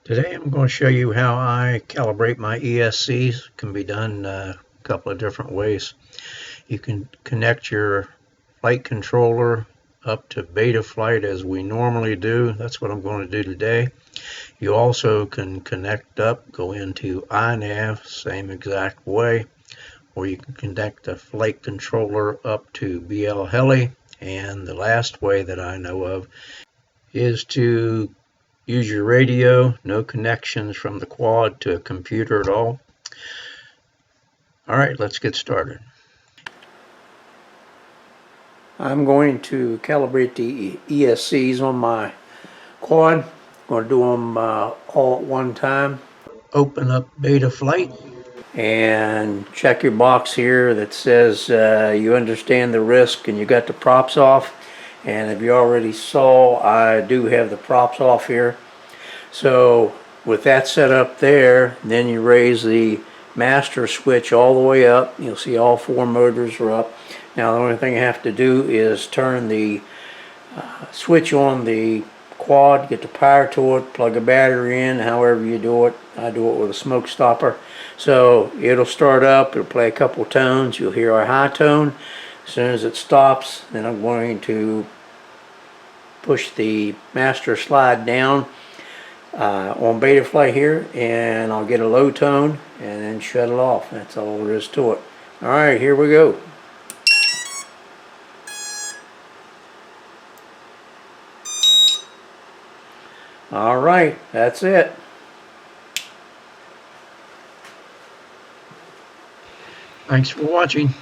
Today I'm going to show you how I calibrate my ESCs. It can be done a couple of different ways. You can connect your flight controller up to Betaflight as we normally do. That's what I'm going to do today. You also can connect up, go into Inav, same exact way, or you can connect the flight controller up to BlHeli. And the last way that I know of is to use your radio, no connections from the quad to a computer at all. Alright, let's get started. I'm going to calibrate the ESCs on my quad. I'm going to do them all at one time. Open up Betaflight. And check your box here that says you understand the risk and you got the props off. And if you already saw, I do have the props off here. So with that set up there, then you raise the master switch all the way up. You'll see all four motors are up. Now the only thing you have to do is turn the switch on the quad, get the power to it, plug a battery in, however you do it. I do it with a smoke stopper. So it'll start up, it'll play a couple tones, you'll hear our high tone. As soon as it stops, then I'm going to push the master slide down on Betaflight here, and I'll get a low tone and then shut it off. That's all there is to it. Alright, here we go. Alright, that's it. Thanks for watching.